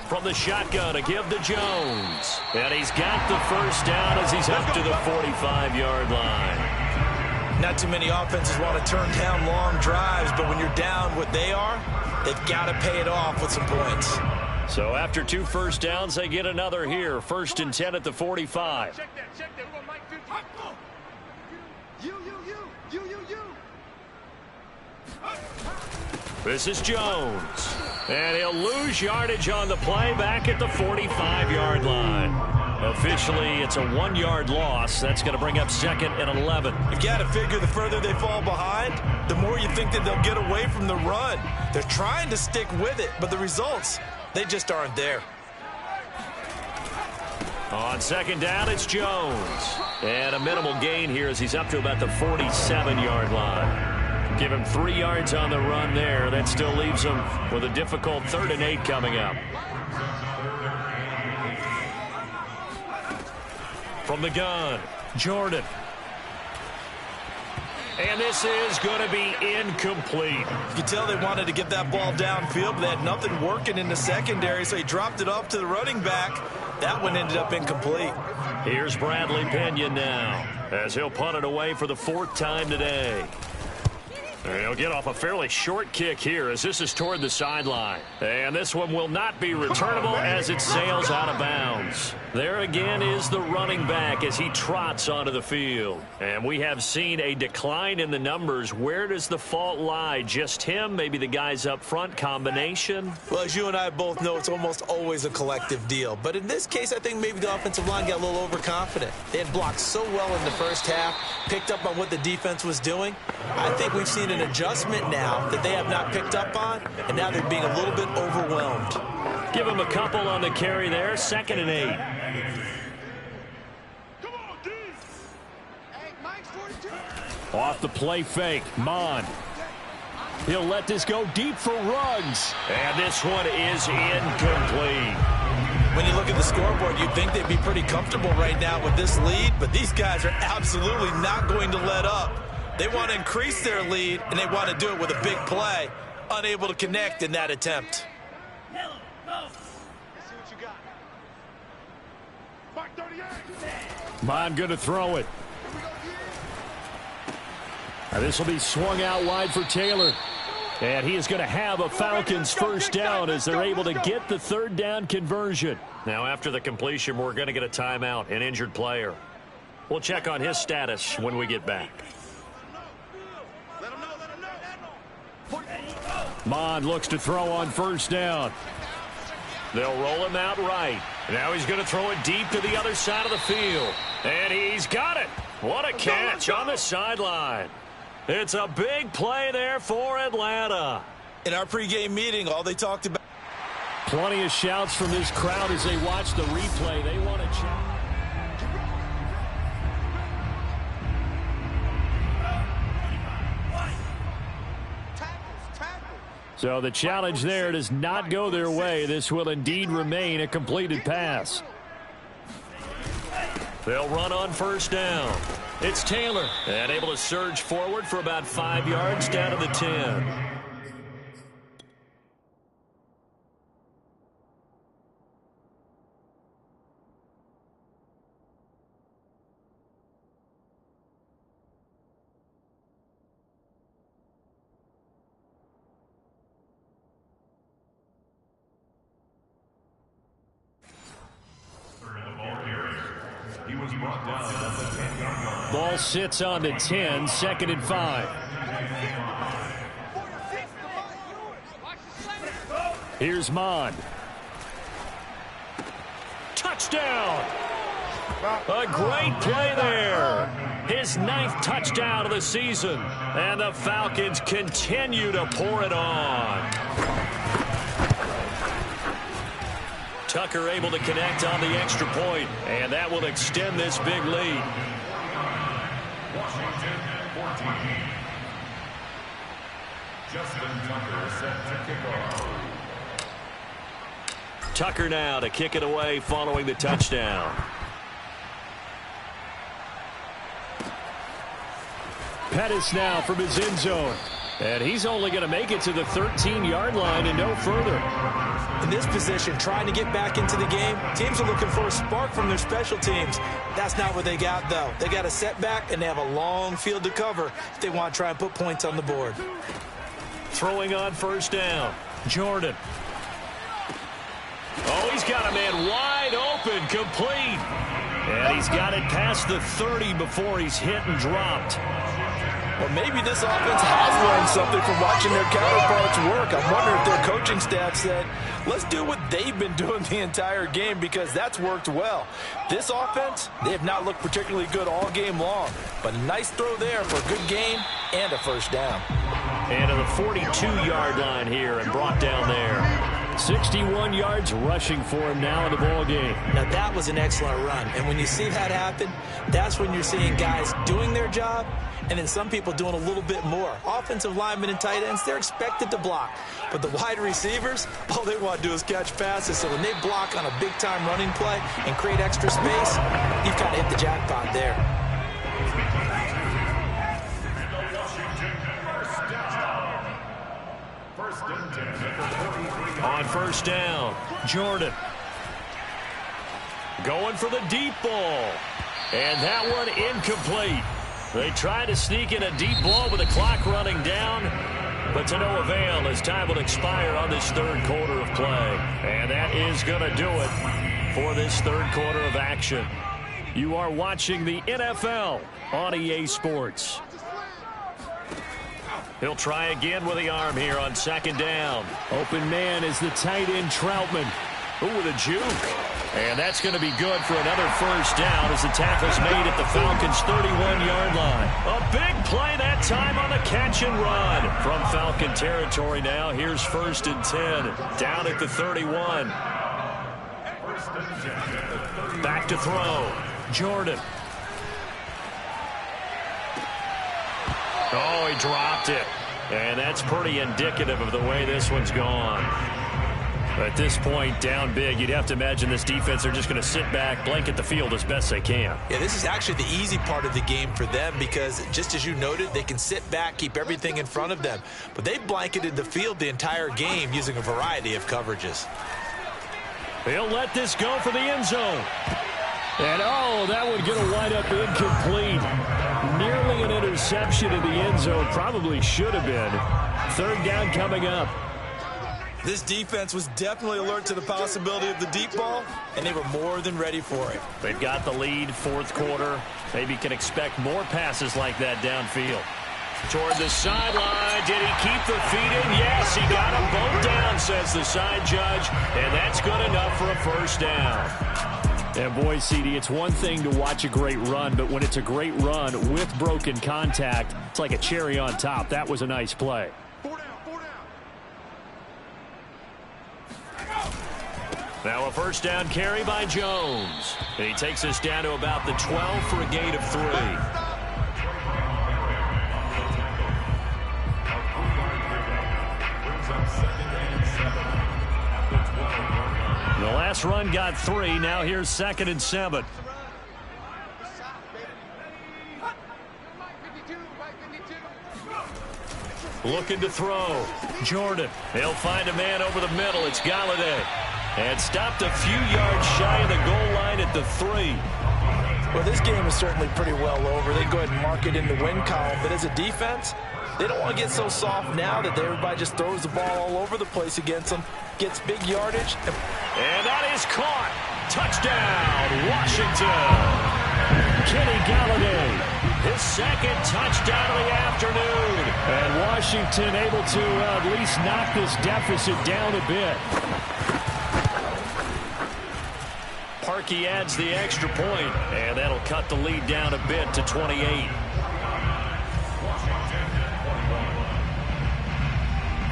From the shotgun to give to Jones. And he's got the first down as he's up to the 45-yard line. Not too many offenses want to turn down long drives, but when you're down what they are, they've got to pay it off with some points. So after 2 first downs, they get another here. 1st and 10 at the 45. Check that. We're going Mike 50. You. This is Jones. And he'll lose yardage on the play back at the 45-yard line. Officially, it's a 1-yard loss. That's going to bring up 2nd and 11. You got to figure the further they fall behind, the more you think that they'll get away from the run. They're trying to stick with it, but the results, they just aren't there. On 2nd down, it's Jones. And a minimal gain here as he's up to about the 47-yard line. Give him 3 yards on the run there. That still leaves him with a difficult 3rd and 8 coming up. From the gun, Jordan. And this is going to be incomplete. You can tell they wanted to get that ball downfield, but they had nothing working in the secondary, so he dropped it off to the running back. That one ended up incomplete. Here's Bradley Pinion now as he'll punt it away for the 4th time today. And he'll get off a fairly short kick here as this is toward the sideline. And this one will not be returnable as it sails out of bounds. There again is the running back as he trots onto the field. And we have seen a decline in the numbers. Where does the fault lie? Just him? Maybe the guys up front? Combination? Well, as you and I both know, it's almost always a collective deal. But in this case, I think maybe the offensive line got a little overconfident. They had blocked so well in the first half, picked up on what the defense was doing. I think we've seen an adjustment now that they have not picked up on, and now they're being a little bit overwhelmed. Give him a couple on the carry there. 2nd and 8. Come on, D. Hey, Mike's 42. Off the play fake, Mond. He'll let this go deep for Ruggs. And this one is incomplete. When you look at the scoreboard, you'd think they'd be pretty comfortable right now with this lead, but these guys are absolutely not going to let up. They want to increase their lead, and they want to do it with a big play. Unable to connect in that attempt. Let's see what you got. Mark 38. Mond going to throw it. This will be swung out wide for Taylor. And he is going to have a Falcons first down as they're able to get the 3rd down conversion. Now, after the completion, we're going to get a timeout, an injured player. We'll check on his status when we get back. Mond looks to throw on 1st down. They'll roll him out right. Now he's going to throw it deep to the other side of the field. And he's got it. What a catch on the sideline. It's a big play there for Atlanta. In our pregame meeting, all they talked about. Plenty of shouts from this crowd as they watch the replay. They want to check. So the challenge there does not go their way. This will indeed remain a completed pass. They'll run on 1st down. It's Taylor, and able to surge forward for about 5 yards down to the 10. Ball sits on the 10, 2nd and 5. Here's Mond. Touchdown! A great play there. His 9th touchdown of the season. And the Falcons continue to pour it on. Tucker able to connect on the extra point, and that will extend this big lead. Washington 14. Justin Tucker set to kick off. Tucker now to kick it away following the touchdown. Pettis now from his end zone. And he's only going to make it to the 13-yard line and no further. In this position, trying to get back into the game, teams are looking for a spark from their special teams. That's not what they got, though. They got a setback, and they have a long field to cover if they want to try and put points on the board. Throwing on first down. Jordan. Oh, he's got a man wide open, complete. And he's got it past the 30 before he's hit and dropped. Well, maybe this offense has learned something from watching their counterparts work. I wonder if their coaching staff said, let's do what they've been doing the entire game, because that's worked well. This offense, they have not looked particularly good all game long. But a nice throw there for a good gain and a first down. And to the 42-yard line here and brought down there. 61 yards rushing for him now in the ball game. Now, that was an excellent run. And when you see that happen, that's when you're seeing guys doing their job and then some people doing a little bit more. Offensive linemen and tight ends, they're expected to block. But the wide receivers, all they want to do is catch passes. So when they block on a big-time running play and create extra space, you've kind of hit the jackpot there. On first down, Jordan. Going for the deep ball. And that one incomplete. They tried to sneak in a deep ball with the clock running down, but to no avail as time will expire on this third quarter of play. And that is going to do it for this third quarter of action. You are watching the NFL on EA Sports. He'll try again with the arm here on second down. Open man is the tight end Troutman. Ooh, with a juke. And that's going to be good for another first down as the tackle's made at the Falcons' 31-yard line. A big play that time on the catch and run. From Falcon territory now, here's 1st and 10. Down at the 31. Back to throw. Jordan. Oh, he dropped it. And that's pretty indicative of the way this one's gone. At this point, down big, you'd have to imagine this defense are just going to sit back, blanket the field as best they can. Yeah, this is actually the easy part of the game for them because, just as you noted, they can sit back, keep everything in front of them. But they've blanketed the field the entire game using a variety of coverages. He'll let this go for the end zone. And, oh, that would get a wind up incomplete. Nearly an interception in the end zone. Probably should have been. Third down coming up. This defense was definitely alert to the possibility of the deep ball, and they were more than ready for it. They've got the lead, fourth quarter. Maybe can expect more passes like that downfield. Toward the sideline. Did he keep the feet in? Yes, he got them both down, says the side judge, and that's good enough for a first down. And boy, CD, it's one thing to watch a great run, but when it's a great run with broken contact, it's like a cherry on top. That was a nice play. Now a first down carry by Jones. And he takes us down to about the 12 for a gain of 3. The last run got 3. Now here's 2nd and 7. Looking to throw. Jordan. He'll find a man over the middle. It's Galladay. And stopped a few yards shy of the goal line at the 3. Well, this game is certainly pretty well over. They go ahead and mark it in the win column. But as a defense, they don't want to get so soft now that everybody just throws the ball all over the place against them. Gets big yardage. And that is caught. Touchdown, Washington. Kenny Galladay. His second touchdown of the afternoon. And Washington able to at least knock this deficit down a bit. Parkey adds the extra point, and that'll cut the lead down a bit to 28.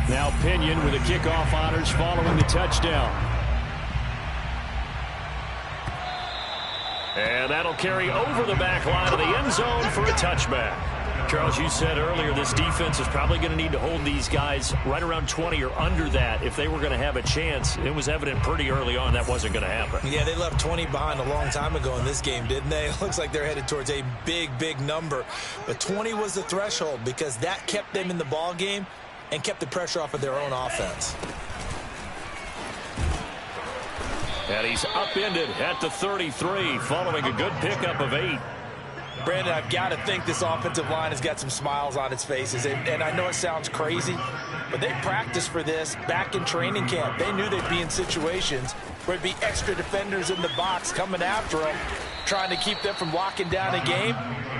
Now Pinion with the kickoff honors following the touchdown. And that'll carry over the back line of the end zone for a touchback. Charles, you said earlier this defense is probably going to need to hold these guys right around 20 or under that if they were going to have a chance. It was evident pretty early on that wasn't going to happen. Yeah, they left 20 behind a long time ago in this game, didn't they? It looks like they're headed towards a big, big number. But 20 was the threshold because that kept them in the ball game and kept the pressure off of their own offense. And he's upended at the 33 following a good pickup of 8. Brandon, I've got to think this offensive line has got some smiles on its faces. And I know it sounds crazy, but they practiced for this back in training camp. They knew they'd be in situations where it'd be extra defenders in the box coming after them, trying to keep them from locking down a game.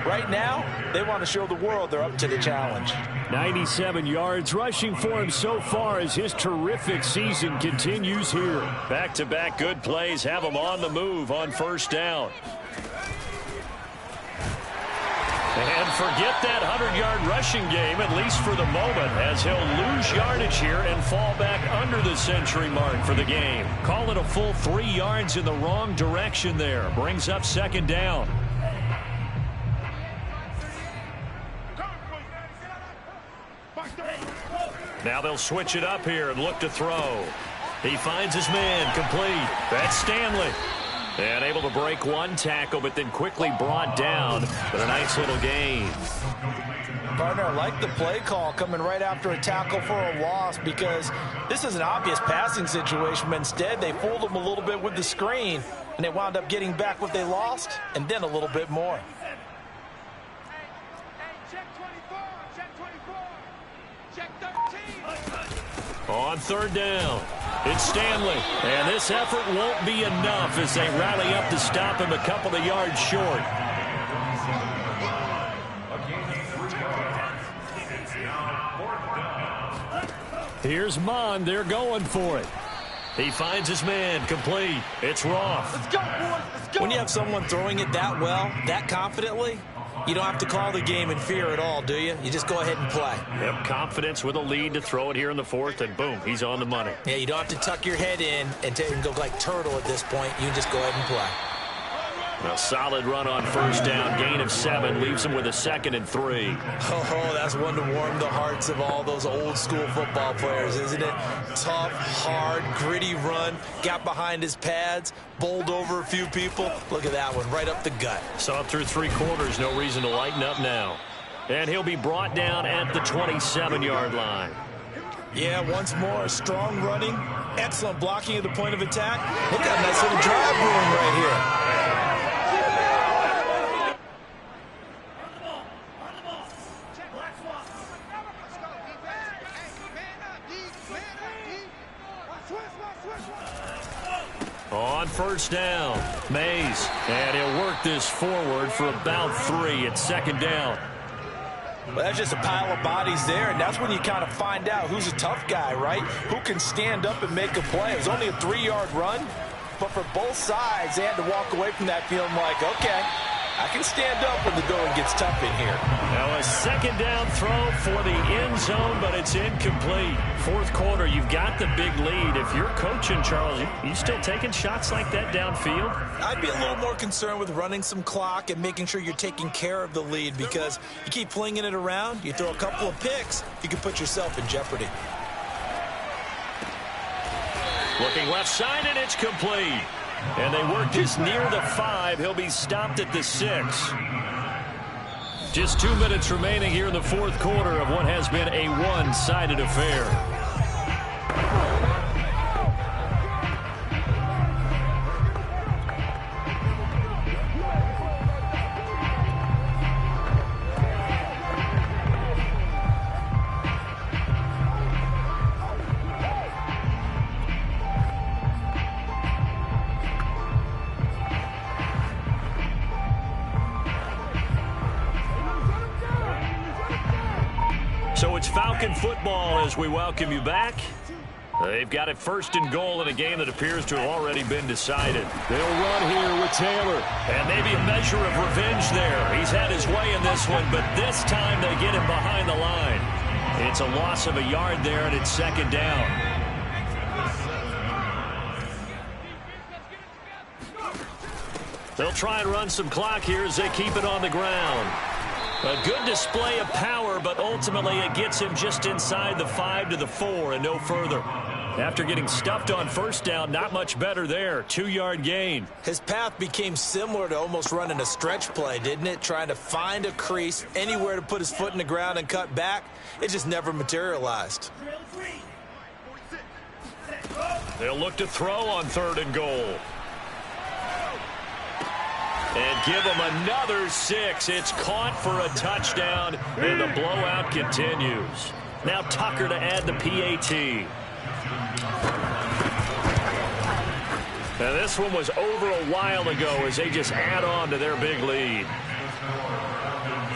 Right now, they want to show the world they're up to the challenge. 97 yards rushing for him so far as his terrific season continues here. Back-to-back good plays have him on the move on first down. And forget that 100-yard rushing game, at least for the moment, as he'll lose yardage here and fall back under the century mark for the game. Call it a full 3 yards in the wrong direction there. Brings up second down. Now they'll switch it up here and look to throw. He finds his man complete. That's Stanley. And able to break one tackle, but then quickly brought down. But a nice little gain. Partner, I like the play call coming right after a tackle for a loss because this is an obvious passing situation, but instead they fooled them a little bit with the screen, and they wound up getting back what they lost and then a little bit more. Check 24, check 24, check 13. On third down, it's Stanley. And this effort won't be enough as they rally up to stop him a couple of yards short. Here's Mond. They're going for it. He finds his man complete. It's Roth. Let's go, boys. Let's go. When you have someone throwing it that well, that confidently, you don't have to call the game in fear at all, do you? You just go ahead and play. Yep, confidence with a lead to throw it here in the fourth, and boom, he's on the money. Yeah, you don't have to tuck your head in and go like turtle at this point. You can just go ahead and play. A solid run on first down, gain of 7, leaves him with a 2nd and 3. Oh, that's one to warm the hearts of all those old school football players, isn't it? Tough, hard, gritty run, got behind his pads, bowled over a few people. Look at that one, right up the gut. Saw it through 3 quarters, no reason to lighten up now. And he'll be brought down at the 27-yard line. Yeah, once more, strong running, excellent blocking at the point of attack. Look at a nice little drive brewing right here. On first down, Mays, and he'll work this forward for about 3 at 2nd down. Well, that's just a pile of bodies there, and that's when you kind of find out who's a tough guy, right? Who can stand up and make a play. It was only a 3-yard run, but for both sides, they had to walk away from that feeling like, okay, I can stand up when the going gets tough in here. Now a 2nd down throw for the end zone, but it's incomplete. Fourth quarter, you've got the big lead. If you're coaching, Charles, you still taking shots like that downfield? I'd be a little more concerned with running some clock and making sure you're taking care of the lead because you keep flinging it around, you throw a couple of picks, you can put yourself in jeopardy. Looking left side, and it's complete. And they work this near the 5. He'll be stopped at the 6. Just 2 minutes remaining here in the fourth quarter of what has been a one-sided affair. So it's Falcon football as we welcome you back. They've got it 1st and goal in a game that appears to have already been decided. They'll run here with Taylor. And maybe a measure of revenge there. He's had his way in this one, but this time they get him behind the line. It's a loss of a yard there, and it's 2nd down. They'll try and run some clock here as they keep it on the ground. A good display of power, but ultimately it gets him just inside the 5 to the 4 and no further. After getting stuffed on 1st down, not much better there. 2-yard gain. His path became similar to almost running a stretch play, didn't it? Trying to find a crease, anywhere to put his foot in the ground and cut back. It just never materialized. They'll look to throw on 3rd and goal. And give him another 6. It's caught for a touchdown, and the blowout continues. Now Tucker to add the PAT. Now this one was over a while ago as they just add on to their big lead.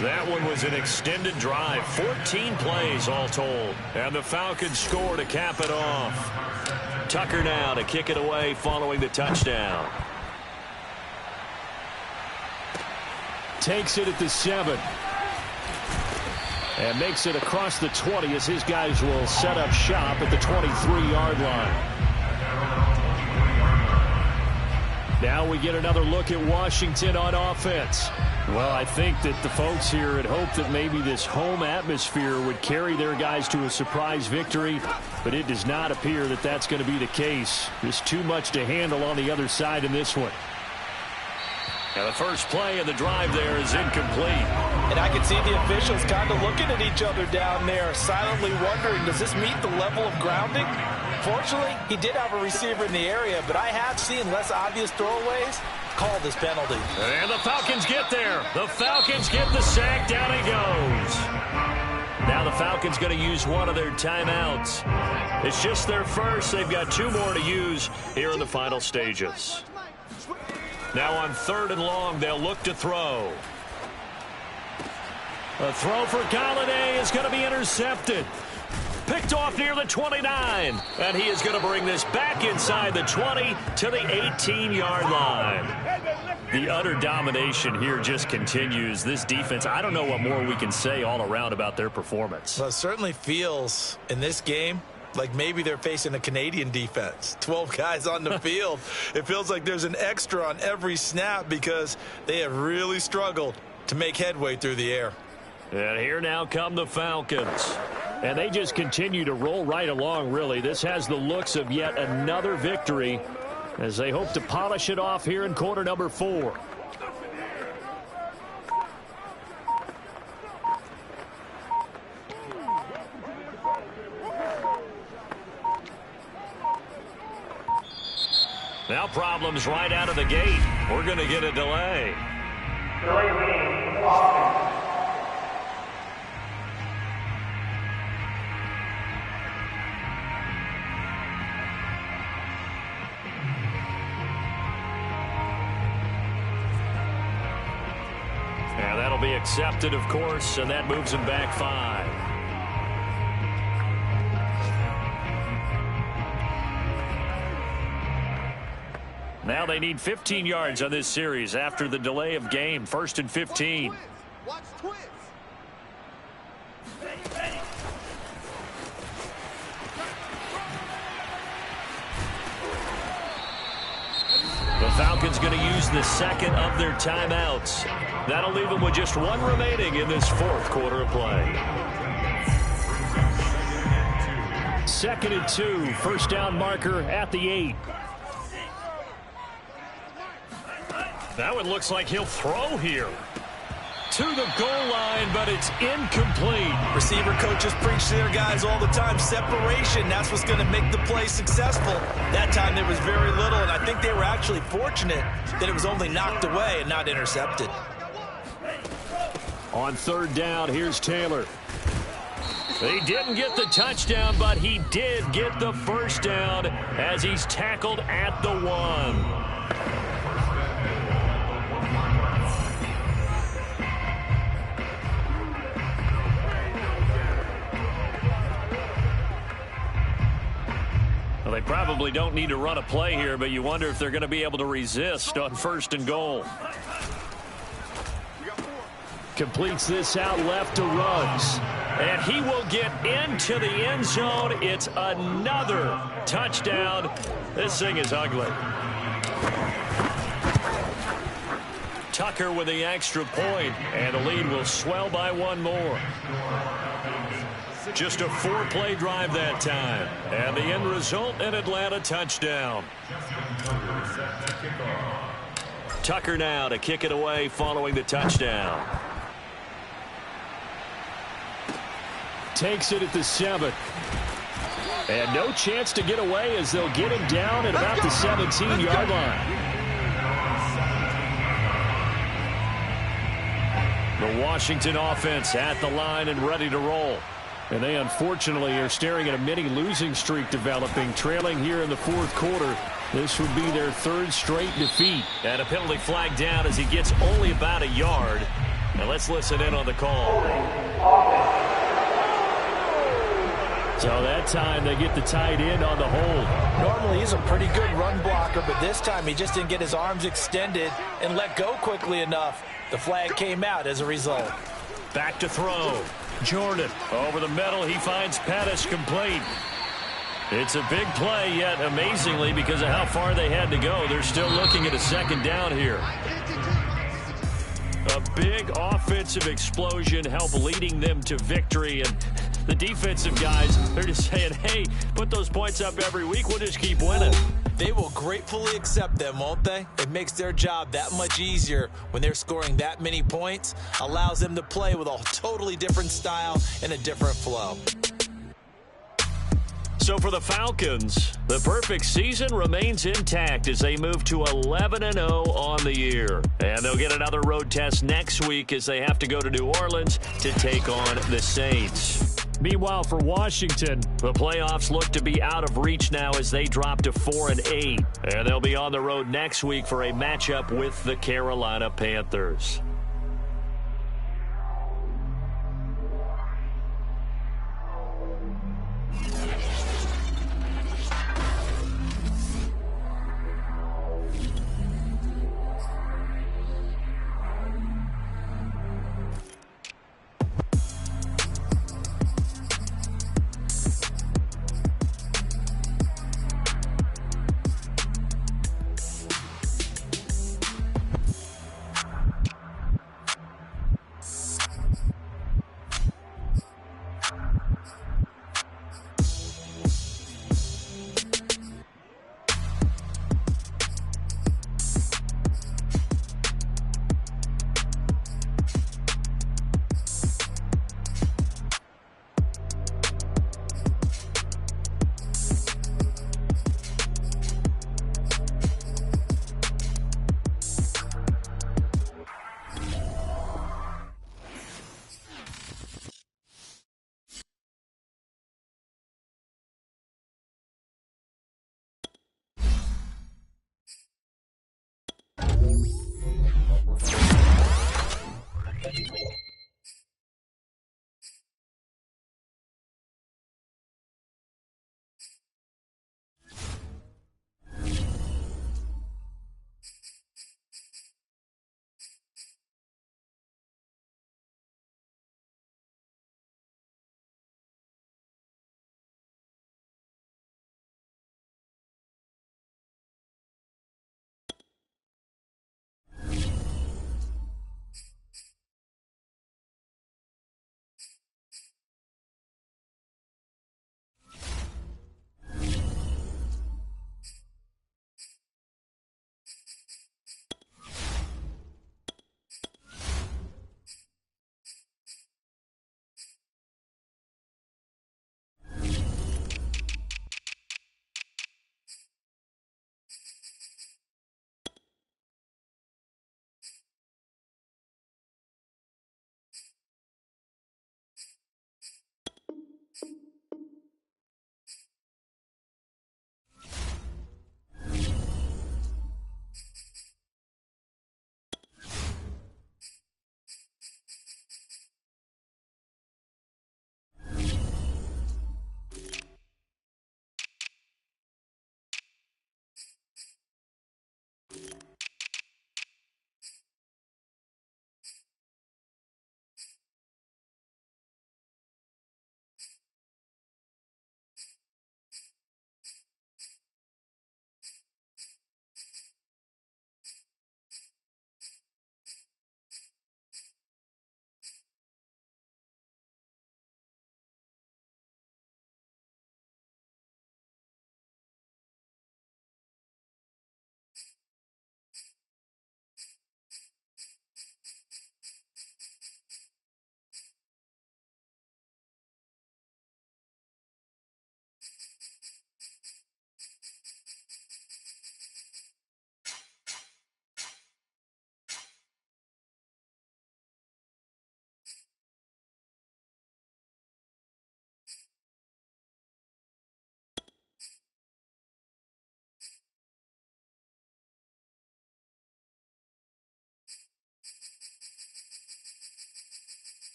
That one was an extended drive, 14 plays all told. And the Falcons score to cap it off. Tucker now to kick it away following the touchdown. Takes it at the 7. And makes it across the 20 as his guys will set up shop at the 23-yard line. Now we get another look at Washington on offense. Well, I think that the folks here had hoped that maybe this home atmosphere would carry their guys to a surprise victory, but it does not appear that that's going to be the case. There's too much to handle on the other side in this one. Now the first play of the drive there is incomplete. And I can see the officials kind of looking at each other down there, silently wondering, does this meet the level of grounding? Fortunately, he did have a receiver in the area, but I have seen less obvious throwaways call this penalty. And the Falcons get there. The Falcons get the sack. Down he goes. Now the Falcons going to use one of their timeouts. It's just their first. They've got 2 more to use here in the final stages. Now on 3rd and long, they'll look to throw. A throw for Galladay is going to be intercepted. Picked off near the 29. And he is going to bring this back inside the 20 to the 18-yard line. The utter domination here just continues. This defense, I don't know what more we can say all around about their performance. Well, it certainly feels in this game like maybe they're facing a Canadian defense. 12 guys on the field. It feels like there's an extra on every snap because they have really struggled to make headway through the air. And here now come the Falcons. And they just continue to roll right along, really. This has the looks of yet another victory as they hope to polish it off here in quarter number 4. Now problems right out of the gate. We're going to get a delay. Delay of game, offense. And that'll be accepted, of course, and that moves him back 5. Now they need 15 yards on this series after the delay of game. 1st and 15. Watch twins. The Falcons going to use the 2nd of their timeouts. That'll leave them with just 1 remaining in this 4th quarter of play. 2nd and 2. 1st down marker at the 8. That one looks like he'll throw here. To the goal line, but it's incomplete. Receiver coaches preach to their guys all the time. Separation, that's what's going to make the play successful. That time there was very little, and I think they were actually fortunate that it was only knocked away and not intercepted. On 3rd down, here's Taylor. He didn't get the touchdown, but he did get the 1st down as he's tackled at the 1. Probably don't need to run a play here, but you wonder if they're going to be able to resist on 1st and goal. Completes this out left to Ruggs. And he will get into the end zone. It's another touchdown. This thing is ugly. Tucker with the extra point, and the lead will swell by 1 more. Just a 4-play drive that time. And the end result, an Atlanta touchdown. Tucker now to kick it away following the touchdown. Takes it at the 7. And no chance to get away as they'll get him down at about the 17-yard line. The Washington offense at the line and ready to roll. And they unfortunately are staring at a mini losing streak developing, trailing here in the 4th quarter. This would be their 3rd straight defeat. And a penalty flag down as he gets only about a yard. Now let's listen in on the call. So that time they get the tight end on the hold. Normally he's a pretty good run blocker, but this time he just didn't get his arms extended and let go quickly enough. The flag came out as a result. Back to throw. Jordan over the middle. He finds Pettis complete. It's a big play, yet amazingly, because of how far they had to go, they're still looking at a 2nd down here. A big offensive explosion helped leading them to victory, and the defensive guys, they're just saying, hey, put those points up every week, we'll just keep winning. They will gratefully accept them, won't they? It makes their job that much easier when they're scoring that many points, allows them to play with a totally different style and a different flow. So for the Falcons, the perfect season remains intact as they move to 11-0 on the year. And they'll get another road test next week as they have to go to New Orleans to take on the Saints. Meanwhile, for Washington, the playoffs look to be out of reach now as they drop to 4-8. And they'll be on the road next week for a matchup with the Carolina Panthers.